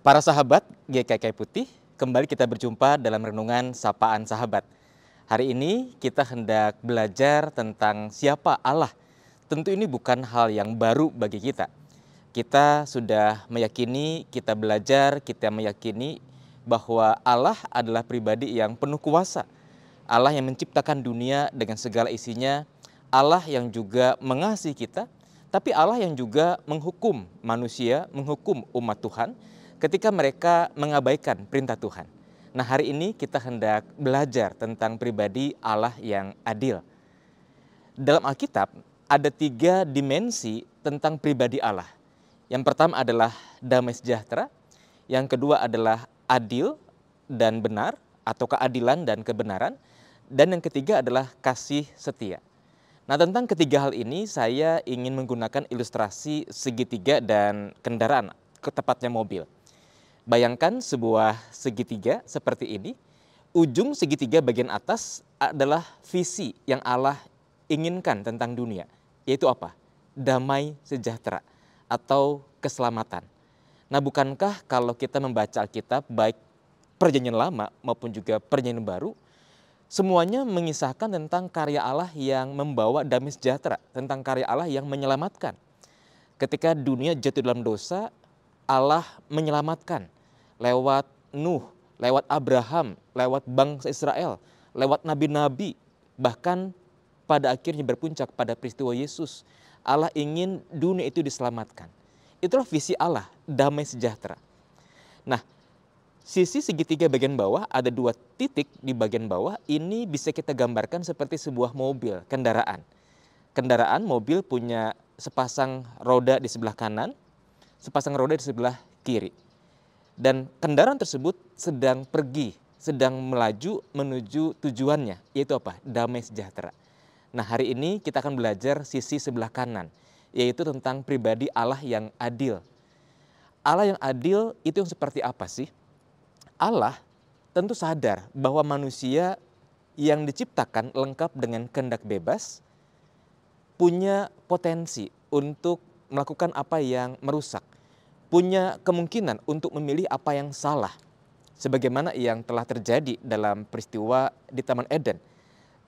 Para sahabat GKK Putih, kembali kita berjumpa dalam renungan Sapaan Sahabat. Hari ini kita hendak belajar tentang siapa Allah. Tentu ini bukan hal yang baru bagi kita. Kita sudah meyakini, kita belajar, kita meyakini bahwa Allah adalah pribadi yang penuh kuasa. Allah yang menciptakan dunia dengan segala isinya, Allah yang juga mengasihi kita, tapi Allah yang juga menghukum manusia, menghukum umat Tuhan ketika mereka mengabaikan perintah Tuhan. Nah, hari ini kita hendak belajar tentang pribadi Allah yang adil. Dalam Alkitab ada 3 dimensi tentang pribadi Allah. Yang pertama adalah damai sejahtera, yang kedua adalah adil dan benar atau keadilan dan kebenaran, dan yang ketiga adalah kasih setia. Nah, tentang ketiga hal ini saya ingin menggunakan ilustrasi segitiga dan kendaraan, tepatnya mobil. Bayangkan sebuah segitiga seperti ini. Ujung segitiga bagian atas adalah visi yang Allah inginkan tentang dunia. Yaitu apa? Damai sejahtera atau keselamatan. Nah, bukankah kalau kita membaca Alkitab baik Perjanjian Lama maupun juga Perjanjian Baru, semuanya mengisahkan tentang karya Allah yang membawa damai sejahtera, tentang karya Allah yang menyelamatkan. Ketika dunia jatuh dalam dosa, Allah menyelamatkan lewat Nuh, lewat Abraham, lewat bangsa Israel, lewat nabi-nabi, bahkan pada akhirnya berpuncak pada peristiwa Yesus. Allah ingin dunia itu diselamatkan. Itulah visi Allah, damai sejahtera. Nah, sisi segitiga bagian bawah ada 2 titik di bagian bawah. Ini bisa kita gambarkan seperti sebuah mobil, kendaraan. Kendaraan mobil punya sepasang roda di sebelah kanan, sepasang roda di sebelah kiri. Dan kendaraan tersebut sedang pergi, sedang melaju menuju tujuannya, yaitu apa? Damai sejahtera. Nah, hari ini kita akan belajar sisi sebelah kanan, yaitu tentang pribadi Allah yang adil. Allah yang adil itu yang seperti apa sih? Allah tentu sadar bahwa manusia yang diciptakan lengkap dengan kehendak bebas, punya potensi untuk melakukan apa yang merusak, punya kemungkinan untuk memilih apa yang salah, sebagaimana yang telah terjadi dalam peristiwa di Taman Eden.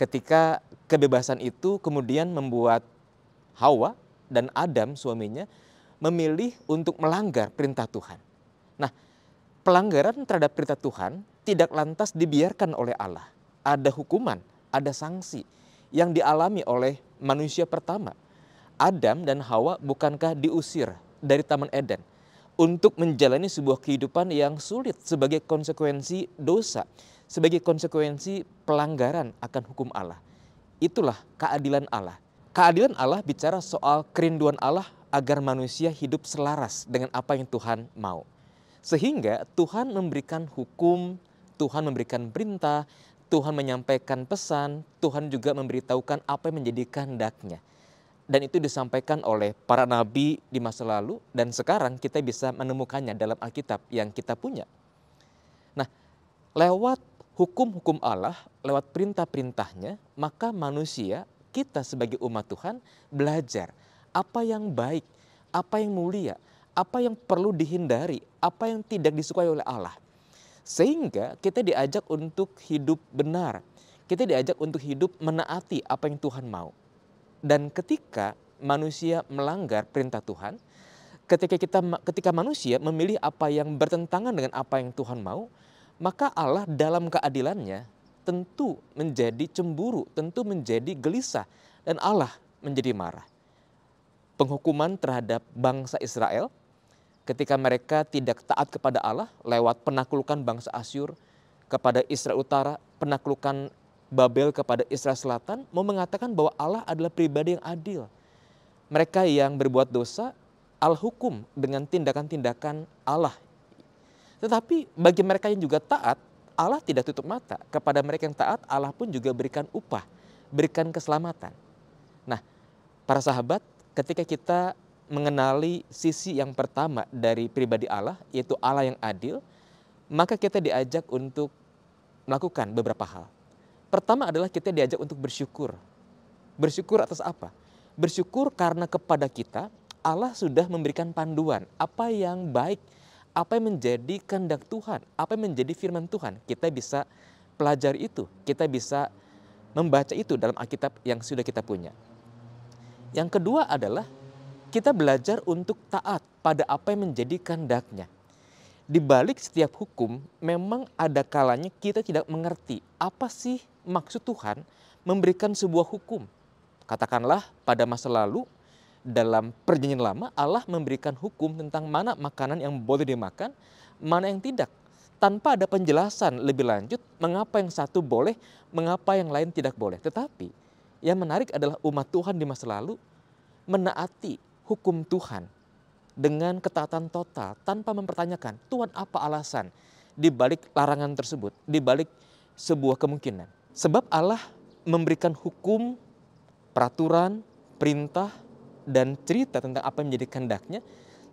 Ketika kebebasan itu kemudian membuat Hawa dan Adam suaminya memilih untuk melanggar perintah Tuhan. Nah, pelanggaran terhadap perintah Tuhan tidak lantas dibiarkan oleh Allah. Ada hukuman, ada sanksi yang dialami oleh manusia pertama. Adam dan Hawa bukankah diusir dari Taman Eden untuk menjalani sebuah kehidupan yang sulit sebagai konsekuensi dosa, sebagai konsekuensi pelanggaran akan hukum Allah. Itulah keadilan Allah. Keadilan Allah bicara soal kerinduan Allah agar manusia hidup selaras dengan apa yang Tuhan mau. Sehingga Tuhan memberikan hukum, Tuhan memberikan perintah, Tuhan menyampaikan pesan, Tuhan juga memberitahukan apa yang menjadi kehendaknya. Dan itu disampaikan oleh para nabi di masa lalu, dan sekarang kita bisa menemukannya dalam Alkitab yang kita punya. Nah, lewat hukum-hukum Allah, lewat perintah-perintahnya, maka manusia, kita sebagai umat Tuhan belajar apa yang baik, apa yang mulia, apa yang perlu dihindari, apa yang tidak disukai oleh Allah. Sehingga kita diajak untuk hidup benar, kita diajak untuk hidup menaati apa yang Tuhan mau. Dan ketika manusia melanggar perintah Tuhan, ketika manusia memilih apa yang bertentangan dengan apa yang Tuhan mau, maka Allah dalam keadilannya tentu menjadi cemburu, tentu menjadi gelisah, dan Allah menjadi marah. Penghukuman terhadap bangsa Israel ketika mereka tidak taat kepada Allah lewat penaklukan bangsa Asyur kepada Israel Utara, penaklukan Babel kepada Israel Selatan, mau mengatakan bahwa Allah adalah pribadi yang adil. Mereka yang berbuat dosa, Allah hukum dengan tindakan-tindakan Allah. Tetapi bagi mereka yang juga taat, Allah tidak tutup mata. Kepada mereka yang taat, Allah pun juga berikan upah, berikan keselamatan. Nah, para sahabat, ketika kita mengenali sisi yang pertama dari pribadi Allah, yaitu Allah yang adil, maka kita diajak untuk melakukan beberapa hal. Pertama adalah kita diajak untuk bersyukur. Bersyukur atas apa? Bersyukur karena kepada kita Allah sudah memberikan panduan apa yang baik, apa yang menjadi kehendak Tuhan, apa yang menjadi firman Tuhan. Kita bisa pelajari itu, kita bisa membaca itu dalam Alkitab yang sudah kita punya. Yang kedua adalah kita belajar untuk taat pada apa yang menjadi kehendaknya. Di balik setiap hukum, memang ada kalanya kita tidak mengerti apa sih maksud Tuhan memberikan sebuah hukum. Katakanlah pada masa lalu, dalam perjanjian lama Allah memberikan hukum tentang mana makanan yang boleh dimakan, mana yang tidak. Tanpa ada penjelasan lebih lanjut mengapa yang satu boleh, mengapa yang lain tidak boleh. Tetapi yang menarik adalah umat Tuhan di masa lalu menaati hukum Tuhan dengan ketaatan total tanpa mempertanyakan Tuhan apa alasan di balik larangan tersebut, di balik sebuah kemungkinan. Sebab Allah memberikan hukum, peraturan, perintah, dan cerita tentang apa yang menjadi kehendaknya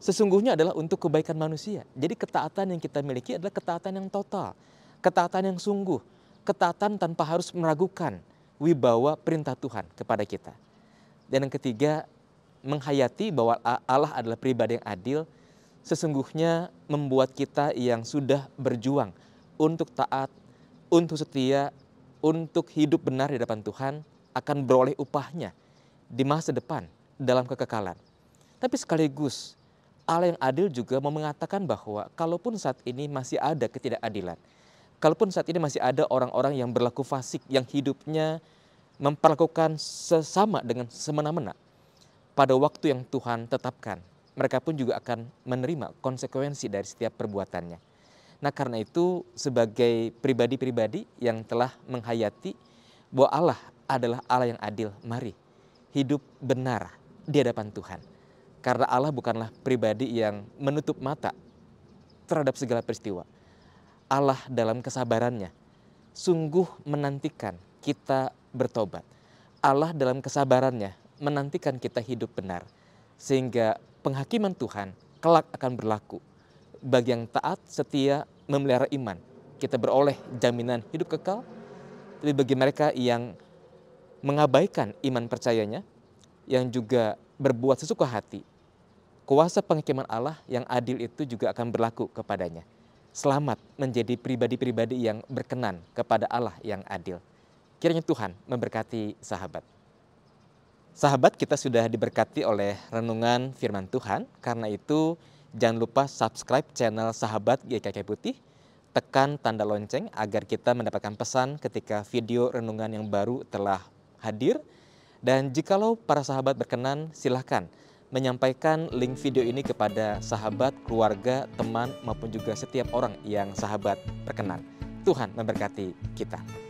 sesungguhnya adalah untuk kebaikan manusia. Jadi ketaatan yang kita miliki adalah ketaatan yang total, ketaatan yang sungguh, ketaatan tanpa harus meragukan wibawa perintah Tuhan kepada kita. Dan yang ketiga, menghayati bahwa Allah adalah pribadi yang adil, sesungguhnya membuat kita yang sudah berjuang untuk taat, untuk setia, untuk hidup benar di hadapan Tuhan akan beroleh upahnya di masa depan dalam kekekalan. Tapi sekaligus Allah yang adil juga mau mengatakan bahwa kalaupun saat ini masih ada ketidakadilan, kalaupun saat ini masih ada orang-orang yang berlaku fasik, yang hidupnya memperlakukan sesama dengan semena-mena, pada waktu yang Tuhan tetapkan, mereka pun juga akan menerima konsekuensi dari setiap perbuatannya. Nah, karena itu sebagai pribadi-pribadi yang telah menghayati bahwa Allah adalah Allah yang adil, mari hidup benar di hadapan Tuhan. Karena Allah bukanlah pribadi yang menutup mata terhadap segala peristiwa. Allah dalam kesabarannya sungguh menantikan kita bertobat. Allah dalam kesabarannya menantikan kita hidup benar. Sehingga penghakiman Tuhan kelak akan berlaku. Bagi yang taat, setia, memelihara iman, kita beroleh jaminan hidup kekal. Tapi bagi mereka yang mengabaikan iman percayanya, yang juga berbuat sesuka hati, kuasa penghakiman Allah yang adil itu juga akan berlaku kepadanya. Selamat menjadi pribadi-pribadi yang berkenan kepada Allah yang adil. Kiranya Tuhan memberkati sahabat. Sahabat, kita sudah diberkati oleh renungan firman Tuhan. Karena itu jangan lupa subscribe channel Sahabat GKK Putih. Tekan tanda lonceng agar kita mendapatkan pesan ketika video renungan yang baru telah hadir. Dan jikalau para sahabat berkenan, silahkan menyampaikan link video ini kepada sahabat, keluarga, teman, maupun juga setiap orang yang sahabat berkenan. Tuhan memberkati kita.